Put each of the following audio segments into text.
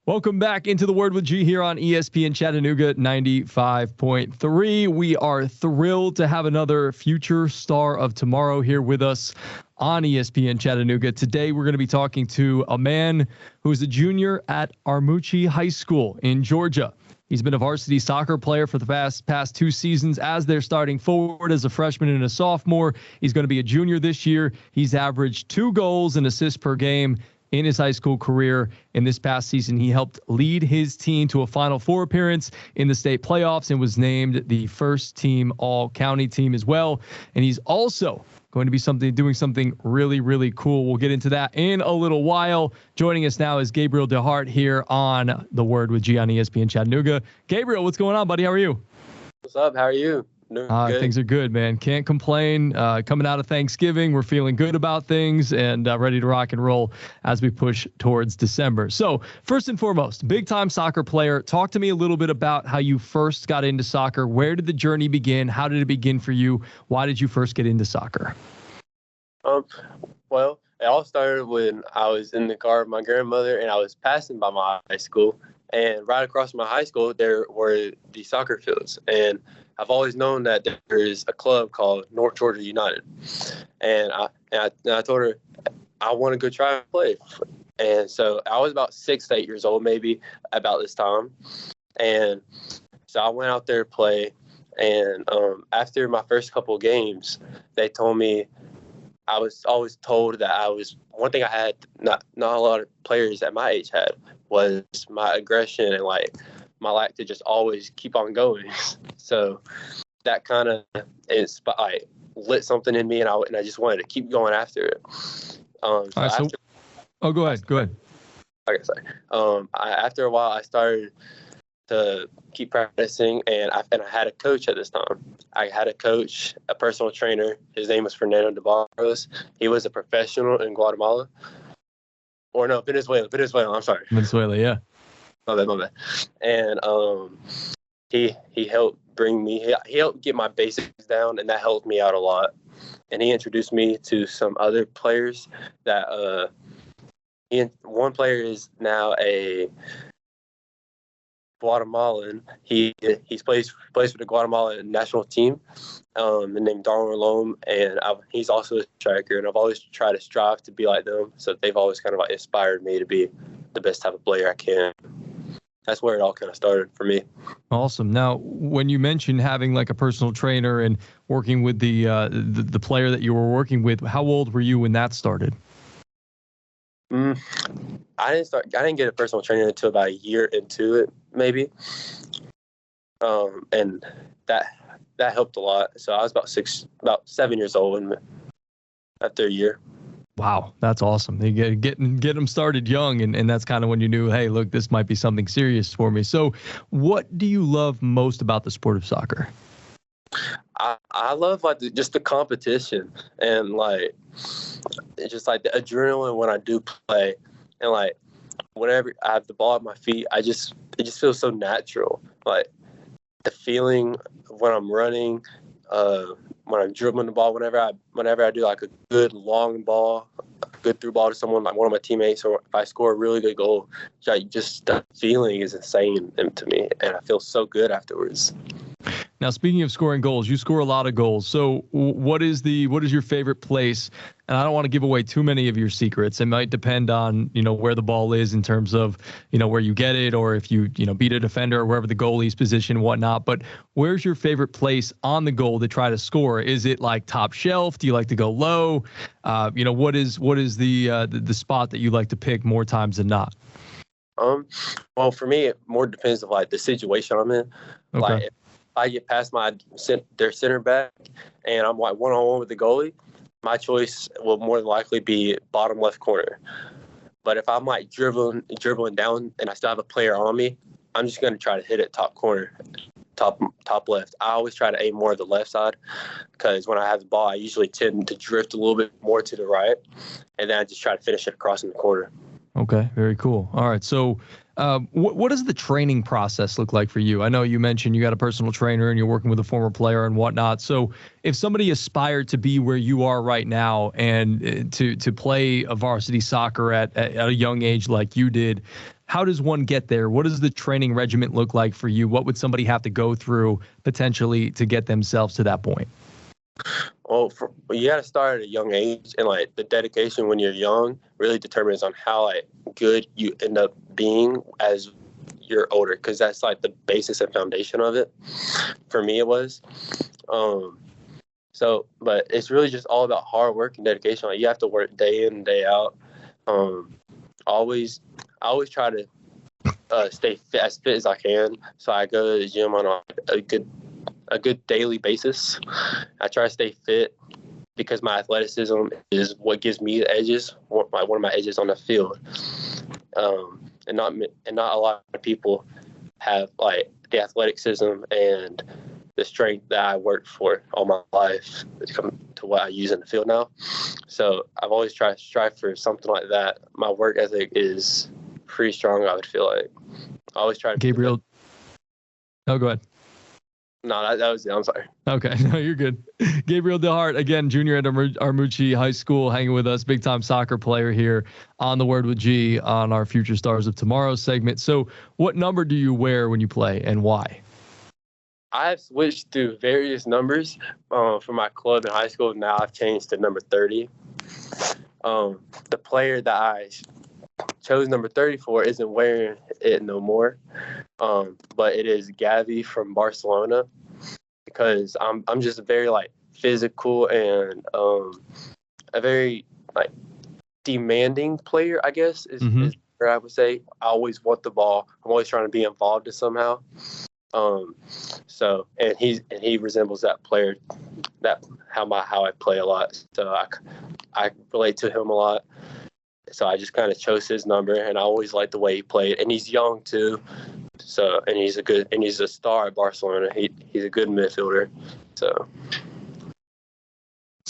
Welcome back into the Word with G here on ESPN Chattanooga 95.3. We are thrilled to have another future star of tomorrow here with us on ESPN Chattanooga. Today, we're going to be talking to a man who is a junior at Armuchee High School in Georgia. He's been a varsity soccer player for the past 2 seasons as they're starting forward as a freshman and a sophomore. He's going to be a junior this year. He's averaged 2 goals and assists per game in his high school career. In this past season, he helped lead his team to a Final Four appearance in the state playoffs and was named the first team all-county team as well. And he's also going to be doing something really, really cool. We'll get into that in a little while. Joining us now is Gabriel DeHart here on The Word with G on ESPN Chattanooga. Gabriel, what's going on, buddy? How are you? What's up? How are you? Things are good, man. Can't complain. Coming out of Thanksgiving, we're feeling good about things and ready to rock and roll as we push towards December. So first and foremost, big-time soccer player. Talk to me a little bit about how you first got into soccer. Where did the journey begin? How did it begin for you? Why did you first get into soccer? Well, it all started when I was in the car with my grandmother and I was passing by my high school. And right across my high school, there were the soccer fields. And I've always known that there is a club called North Georgia United. And I told her I want to go try and play. And so I was about 6 to 8 years old, maybe about this time. And so I went out there to play. And after my first couple of games, they told me, I was always told that one thing I had, not a lot of players at my age had, was my aggression and my lack to just always keep on going. So that kind of lit something in me, and I just wanted to keep going after it. Go ahead. Okay, sorry. After a while, I started to keep practicing, and I had a coach at this time. I had a coach, a personal trainer. His name was Fernando de Barros. He was a professional in Guatemala. Or no, Venezuela. I'm sorry. Venezuela, yeah. My bad. And he helped bring me. He helped get my basics down, and that helped me out a lot. And he introduced me to some other players. One player is now a Guatemalan. He plays for the Guatemalan national team. Named Darwin Loam, and he's also a striker. And I've always tried to strive to be like them. So they've always kind of inspired me to be the best type of player I can. That's where it all kind of started for me. Awesome. Now, when you mentioned having a personal trainer and working with the player that you were working with, how old were you when that started? I didn't get a personal trainer until about a year into it, maybe. And that helped a lot. So I was about 7 years old after a year. Wow, that's awesome. You get them started young, and that's kind of when you knew, hey, look, this might be something serious for me. So what do you love most about the sport of soccer? I love just the competition and just the adrenaline when I do play, and whenever I have the ball at my feet, it just feels so natural. The feeling when I'm running, when I'm dribbling the ball, whenever I do a good long ball, a good through ball to someone, one of my teammates, or if I score a really good goal, just the feeling is insane to me, and I feel so good afterwards. Now, speaking of scoring goals, you score a lot of goals. So what is your favorite place? And I don't want to give away too many of your secrets. It might depend on, where the ball is in terms of, where you get it, or if you beat a defender or wherever the goalie's position and whatnot. But where's your favorite place on the goal to try to score? Is it top shelf? Do you like to go low? What is the spot that you like to pick more times than not? Well, for me, it more depends on the situation I'm in. Okay. If I get past their center back and I'm one-on-one with the goalie, my choice will more than likely be bottom left corner. But if I'm dribbling down and I still have a player on me, I'm just going to try to hit it top corner, top left. I always try to aim more at the left side because when I have the ball, I usually tend to drift a little bit more to the right, and then I just try to finish it across in the corner. Okay, very cool. All right, so what does the training process look like for you? I know you mentioned you got a personal trainer and you're working with a former player and whatnot. So if somebody aspired to be where you are right now and to play a varsity soccer at a young age like you did, how does one get there? What does the training regimen look like for you? What would somebody have to go through potentially to get themselves to that point? Well, you got to start at a young age, and like the dedication when you're young really determines on how like good you end up being as you're older, because that's like the basis and foundation of it. For me, it was. But it's really just all about hard work and dedication. Like you have to work day in and day out. I always try to stay as fit as I can. So I go to the gym on a good daily basis. I try to stay fit because my athleticism is what gives me the edges, one of my edges on the field. And not a lot of people have like the athleticism and the strength that I worked for all my life to come to what I use in the field now. So I've always tried to strive for something like that. My work ethic is pretty strong, I would feel like. I always try to. Gabriel. Oh, go ahead. No, that was it. I'm sorry. Okay. No, you're good. Gabriel DeHart, again, junior at Armuchee High School, hanging with us, big time soccer player here on The Word with G on our Future Stars of Tomorrow segment. So what number do you wear when you play and why? I've switched through various numbers for my club in high school. Now I've changed to number 30. The player that I chose number 30 for isn't wearing it no more, but it is Gavi from Barcelona, because I'm just a very like physical and a very like demanding player, I guess is where I would say. I always want the ball. I'm always trying to be involved in somehow. And he resembles that player, that how I play a lot. So I relate to him a lot. So I just kind of chose his number, and I always liked the way he played. And he's young too. So and he's a star at Barcelona. He's a good midfielder. So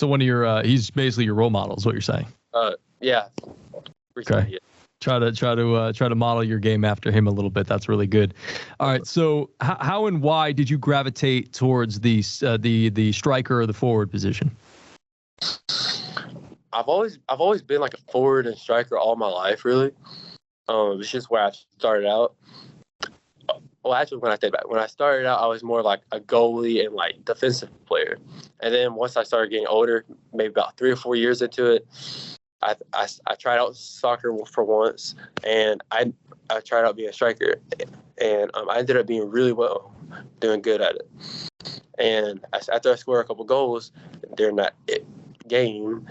one of your he's basically your role model is what you're saying. Yeah. Okay. Yeah. Try to model your game after him a little bit. That's really good. All right. So how and why did you gravitate towards the striker or the forward position? I've always been like a forward and striker all my life, really. It's just where I started out. Well, actually, when I started out, I was more like a goalie and like defensive player. And then once I started getting older, maybe about 3 or 4 years into it, I tried out soccer for once, and I tried out being a striker, and I ended up being really well, doing good at it. And after I scored a couple goals during that game,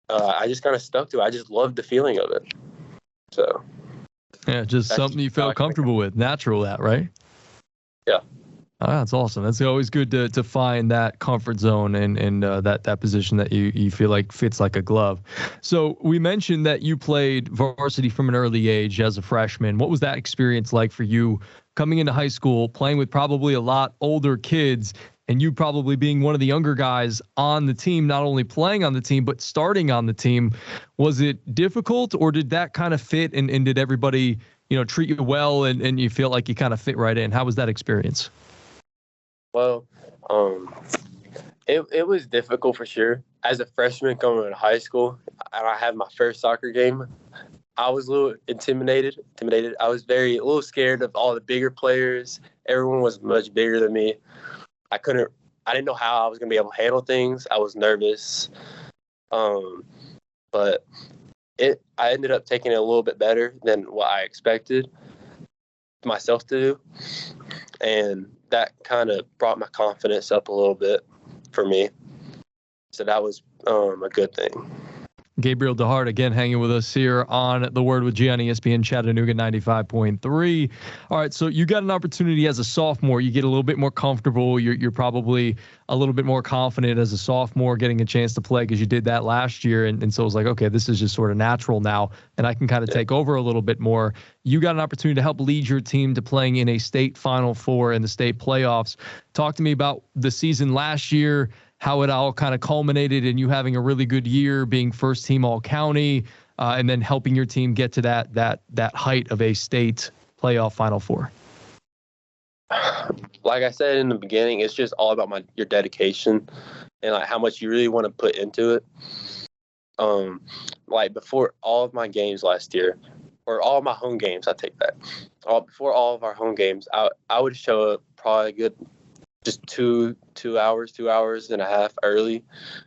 I just kind of stuck to it. I just loved the feeling of it. So yeah, just something you felt comfortable with, natural, right? Yeah. Oh, that's awesome. That's always good to find that comfort zone and that position that you feel like fits like a glove. So we mentioned that you played varsity from an early age as a freshman. What was that experience like for you coming into high school, playing with probably a lot older kids, and you probably being one of the younger guys on the team, not only playing on the team, but starting on the team? Was it difficult, or did that kind of fit, and did everybody, treat you well and you feel like you kind of fit right in? How was that experience? Well, it was difficult for sure. As a freshman coming into high school, and I had my first soccer game, I was a little intimidated. I was a little scared of all the bigger players. Everyone was much bigger than me. I didn't know how I was going to be able to handle things. I was nervous. But I ended up taking it a little bit better than what I expected myself to do. And that kind of brought my confidence up a little bit for me. So that was a good thing. Gabriel DeHart, again, hanging with us here on The Word with G on ESPN Chattanooga 95.3. All right, so you got an opportunity as a sophomore. You get a little bit more comfortable. You're probably a little bit more confident as a sophomore getting a chance to play because you did that last year. And so it was like, okay, this is just sort of natural now, and I can kind of take over a little bit more. You got an opportunity to help lead your team to playing in a state Final Four in the state playoffs. Talk to me about the season last year, how it all kind of culminated in you having a really good year, being first team all county, and then helping your team get to that height of a state playoff Final Four. Like I said in the beginning, it's just all about your dedication and like how much you really want to put into it. Like before all of my games last year, or all my home games. I take that. Before all of our home games, I would show up probably good just 2 hours and a half early,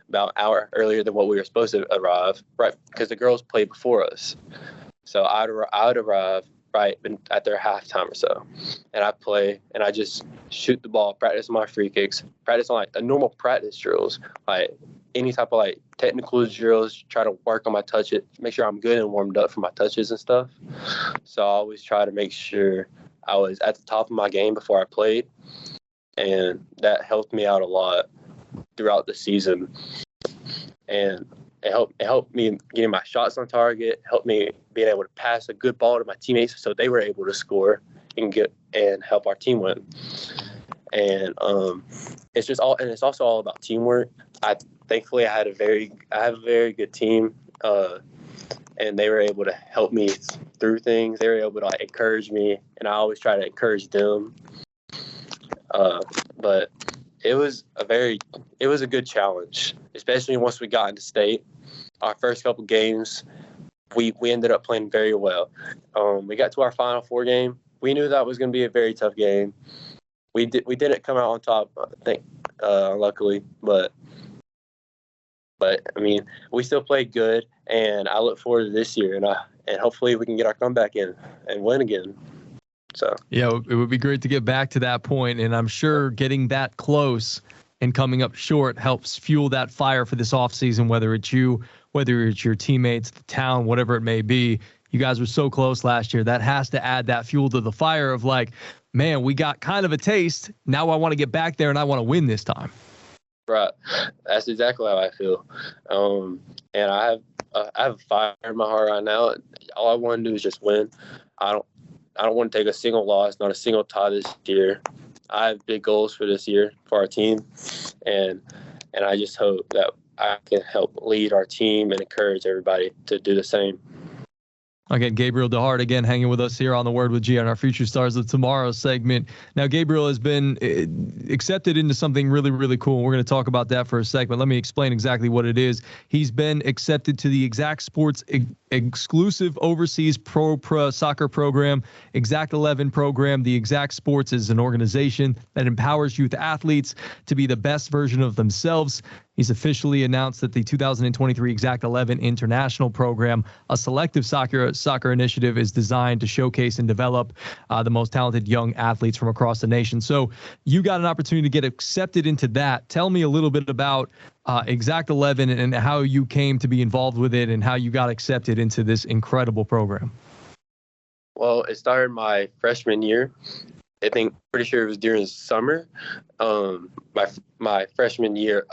about an hour earlier than what we were supposed to arrive, right? Because the girls played before us. So I would arrive right at their halftime or so, and I play, and I just shoot the ball, practice my free kicks, practice on like a normal practice drills, like any type of like technical drills, try to work on my touches, make sure I'm good and warmed up for my touches and stuff. So I always try to make sure I was at the top of my game before I played, and that helped me out a lot throughout the season. And it helped me getting my shots on target, helped me being able to pass a good ball to my teammates so they were able to score and help our team win. And it's also all about teamwork. Thankfully I have a very good team, and they were able to help me through things. They were able to like encourage me, and I always try to encourage them. But it was a good challenge, especially once we got into state. Our first couple games, we ended up playing very well. We got to our Final Four game. We knew that was going to be a very tough game. We didn't come out on top, I think, luckily, but I mean, we still played good, and I look forward to this year, and hopefully we can get our comeback in and win again. So yeah, it would be great to get back to that point, and I'm sure getting that close and coming up short helps fuel that fire for this offseason, whether it's you, whether it's your teammates, the town, whatever it may be. You guys were so close last year. That has to add that fuel to the fire of like, man, we got kind of a taste. Now I want to get back there and I want to win this time. Right. That's exactly how I feel. And I have fire in my heart right now. All I want to do is just win. I don't want to take a single loss, not a single tie this year. I have big goals for this year for our team, and I just hope that I can help lead our team and encourage everybody to do the same. Again, Gabriel DeHart again hanging with us here on the Word with G on our Future Stars of Tomorrow segment. Now, Gabriel has been accepted into something really, really cool. We're going to talk about that for a second. Let me explain exactly what it is. He's been accepted to the Exact Sports exclusive overseas pro soccer program, Exact 11 program. The Exact Sports is an organization that empowers youth athletes to be the best version of themselves. He's officially announced that the 2023 Exact 11 International Program, a selective soccer initiative, is designed to showcase and develop the most talented young athletes from across the nation. So you got an opportunity to get accepted into that. Tell me a little bit about Exact 11 and how you came to be involved with it and how you got accepted into this incredible program. Well, it started my freshman year. I think pretty sure it was during summer. My freshman year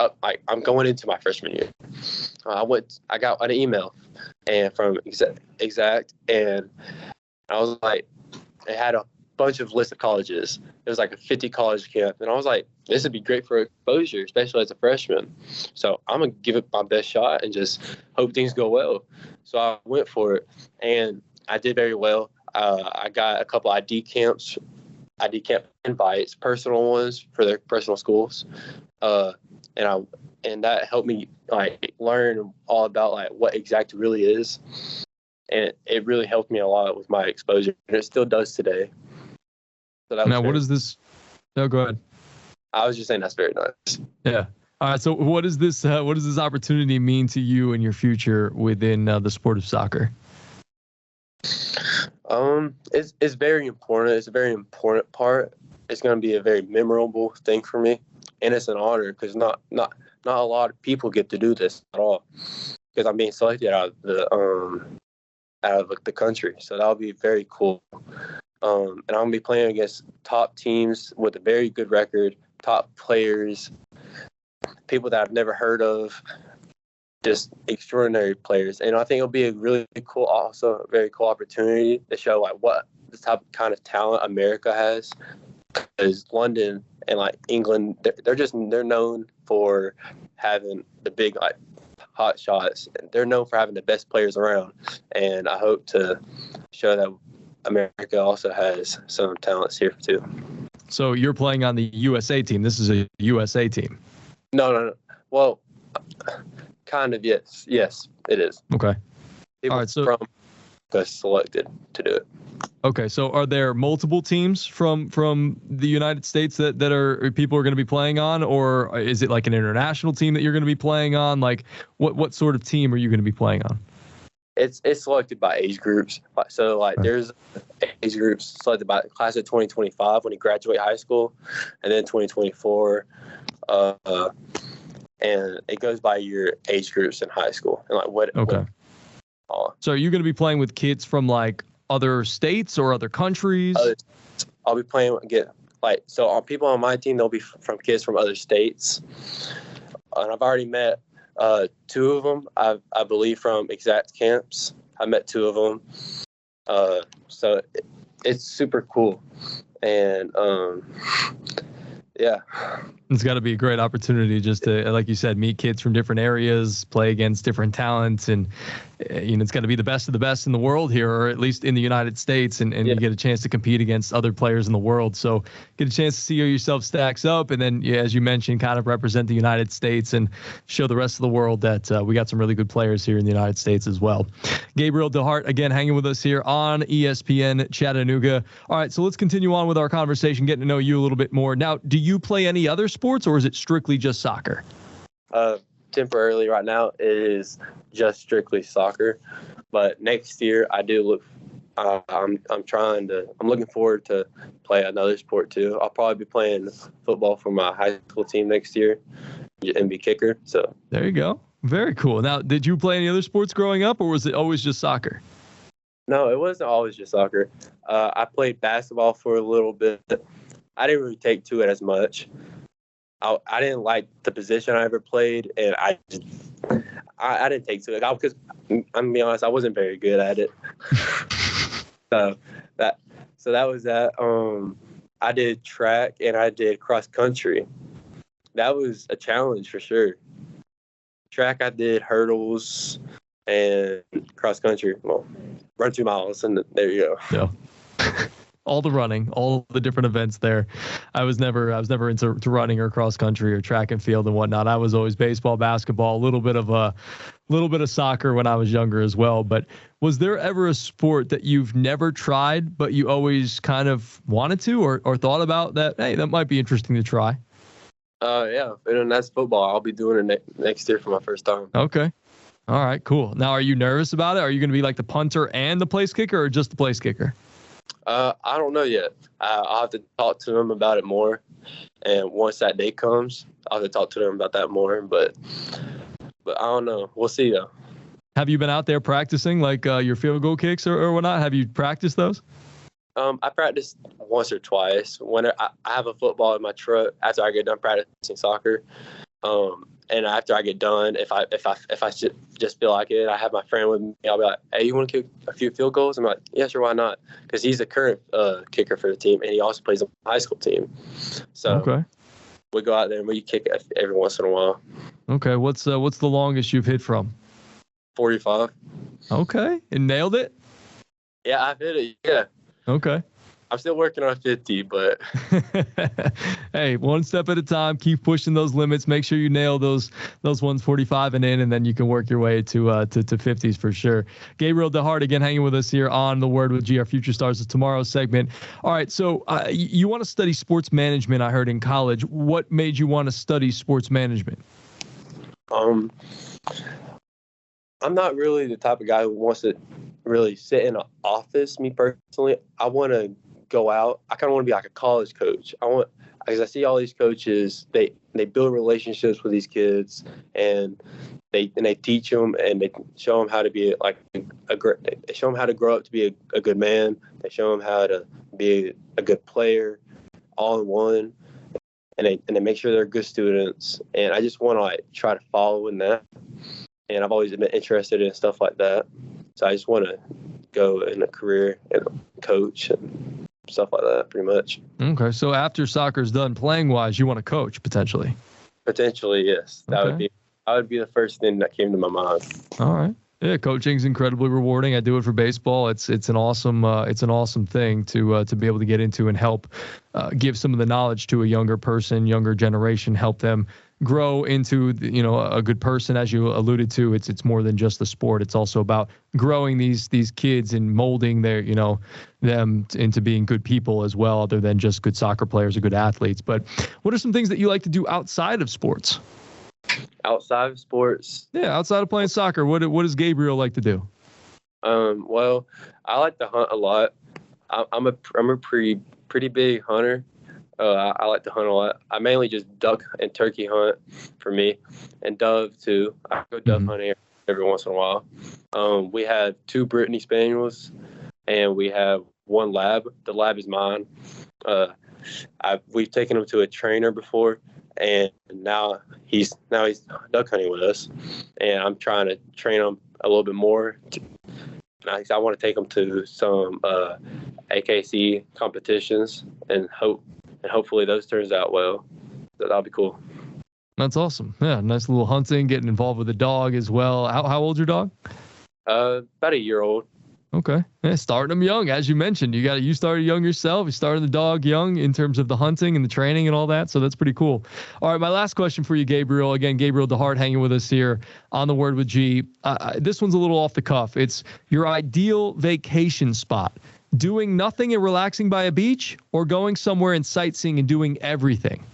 I'm going into my freshman year. I got an email and from Exact, and I was like, it had a bunch of list of colleges. It was like a 50 college camp, and I was like, this would be great for exposure, especially as a freshman. So I'm gonna give it my best shot and just hope things go well. So I went for it, and I did very well. I got a couple ID camp invites, personal ones for their personal schools, and that helped me like learn all about like what Exact really is, and it really helped me a lot with my exposure, and it still does today. So now, what is this? No, go ahead. I was just saying that's very nice. Yeah. All right. So what does this opportunity mean to you and your future within the sport of soccer? It's very important. It's a very important part. It's going to be a very memorable thing for me, and it's an honor because not a lot of people get to do this at all. Because I'm being selected out of the country, so that'll be very cool. And I'm gonna be playing against top teams with a very good record, top players, people that I've never heard of. Just extraordinary players, and I think it'll be a really cool, also a very cool opportunity to show like what the type of kind of talent America has. Because London and like England, they're known for having the big like hot shots. They're known for having the best players around, and I hope to show that America also has some talents here too. So you're playing on the USA team. This is a USA team. No. Well. Kind of, yes. Yes, it is. Okay. People all right. So us selected to do it. Okay, so are there multiple teams from the United States that are people are going to be playing on, or is it like an international team that you're going to be playing on? Like, what sort of team are you going to be playing on? It's selected by age groups. So like there's age groups selected by the class of 2025 when you graduate high school, and then 2024, and it goes by your age groups in high school and like what. Okay. So are you going to be playing with kids from like other states or other countries? I'll be playing so on people on my team, they'll be from kids from other states, and I've already met two of them. I believe from exact camps. I met two of them, so it's super cool, and yeah. It's got to be a great opportunity just to, like you said, meet kids from different areas, play against different talents, and it's got to be the best of the best in the world here, or at least in the United States, and you get a chance to compete against other players in the world. So get a chance to see how yourself stacks up, and then, as you mentioned, kind of represent the United States and show the rest of the world that we got some really good players here in the United States as well. Gabriel DeHart, again, hanging with us here on ESPN Chattanooga. All right, so let's continue on with our conversation, getting to know you a little bit more. Now, do you play any other sports, or is it strictly just soccer? Temporarily right now it is just strictly soccer, but next year I do look. I'm looking forward to play another sport too. I'll probably be playing football for my high school team next year and be kicker. So there you go. Very cool. Now, did you play any other sports growing up, or was it always just soccer? No, it wasn't always just soccer. I played basketball for a little bit. I didn't really take to it as much. I didn't like the position I ever played, and I didn't take to it because I'm gonna be honest, I wasn't very good at it. so that was that. I did track and I did cross country. That was a challenge for sure. Track, I did hurdles, and cross country, well, run 2 miles, and there you go. Yeah. All the running, all the different events there. I was never into running or cross country or track and field and whatnot. I was always baseball, basketball, a little bit of soccer when I was younger as well. But was there ever a sport that you've never tried, but you always kind of wanted to or thought about that, hey, that might be interesting to try? Yeah, and that's football. I'll be doing it next year for my first time. Okay. All right, cool. Now, are you nervous about it? Are you going to be like the punter and the place kicker, or just the place kicker? I don't know yet. I'll have to talk to them about it more, and once that day comes, I'll have to talk to them about that more. But I don't know. We'll see though. Have you been out there practicing like your field goal kicks or whatnot? Have you practiced those? I practiced once or twice. When I have a football in my truck after I get done practicing soccer. And after I get done, if I just feel like it, I have my friend with me. I'll be like, "Hey, you want to kick a few field goals?" I'm like, "Yeah, sure, why not?" Because he's the current kicker for the team, and he also plays on the high school team. So okay, we go out there and we kick every once in a while. Okay, what's the longest you've hit from? 45. Okay, and nailed it. Yeah, I've hit it. Yeah. Okay. I'm still working on 50, but hey, one step at a time. Keep pushing those limits. Make sure you nail those ones 45 and in, and then you can work your way to 50s for sure. Gabriel DeHart again hanging with us here on The Word with G, our Future Stars of Tomorrow segment. All right, so you want to study sports management, I heard, in college. What made you want to study sports management? I'm not really the type of guy who wants to really sit in an office. Me personally, I want to go out. I kind of want to be like a college coach. Because I see all these coaches, they build relationships with these kids, and they teach them, and they show them how to be like they show them how to grow up to be a good man. They show them how to be a good player, all in one, and they make sure they're good students. And I just want to like try to follow in that. And I've always been interested in stuff like that. So I just want to go in a career and coach and stuff like that, pretty much. Okay, so after soccer's done playing wise, you want to coach potentially? Potentially, yes. That would be the first thing that came to my mind. All right. Yeah, coaching's incredibly rewarding. I do it for baseball. It's an awesome thing to be able to get into and help give some of the knowledge to a younger person, younger generation, help them grow into, a good person, as you alluded to. It's more than just the sport. It's also about growing these kids and molding their, them into being good people as well, other than just good soccer players or good athletes. But what are some things that you like to do outside of sports? Outside of sports? Yeah, outside of playing soccer, what does Gabriel like to do? Well, I like to hunt a lot. I'm a pretty big hunter. I like to hunt a lot. I mainly just duck and turkey hunt for me, and dove too. I go dove hunting every once in a while. We have 2 Brittany Spaniels, and we have 1 lab. The lab is mine. We've taken him to a trainer before, and now he's duck hunting with us, and I'm trying to train him a little bit more. I want to take him to some AKC competitions, and hopefully those turns out well. That'll be cool. That's awesome. Yeah, nice little hunting, getting involved with the dog as well. How old's your dog? About a year old. Okay. Yeah, starting them young, as you mentioned. You started young yourself. You started the dog young in terms of the hunting and the training and all that. So that's pretty cool. All right, my last question for you, Gabriel. Again, Gabriel DeHart hanging with us here on The Word with G. This one's a little off the cuff. It's your ideal vacation spot. Doing nothing and relaxing by a beach, or going somewhere and sightseeing and doing everything?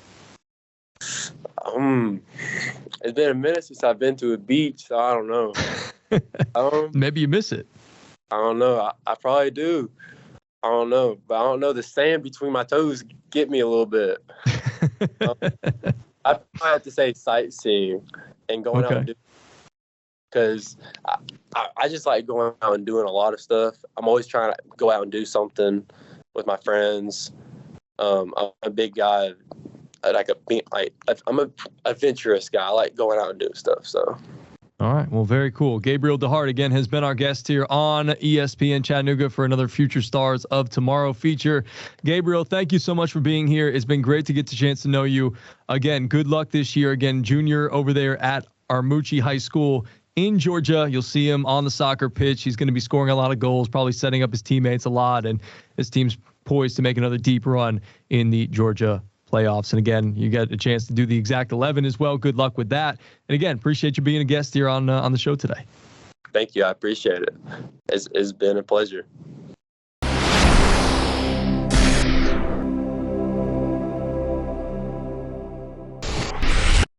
It's been a minute since I've been to a beach, so I don't know. Maybe you miss it. I don't know. I probably do. I don't know. But I don't know. The sand between my toes get me a little bit. I probably have to say sightseeing and going out and doing, because I just like going out and doing a lot of stuff. I'm always trying to go out and do something with my friends. I'm a big guy. I'm an adventurous guy. I like going out and doing stuff. So. All right. Well, very cool. Gabriel DeHart, again, has been our guest here on ESPN Chattanooga for another Future Stars of Tomorrow feature. Gabriel, thank you so much for being here. It's been great to get the chance to know you. Again, good luck this year. Again, junior over there at Armuchee High School in Georgia. You'll see him on the soccer pitch. He's going to be scoring a lot of goals, probably setting up his teammates a lot, and his team's poised to make another deep run in the Georgia playoffs. And again, you get a chance to do the exact 11 as well. Good luck with that. And again, appreciate you being a guest here on the show today. Thank you. I appreciate it. It's been a pleasure.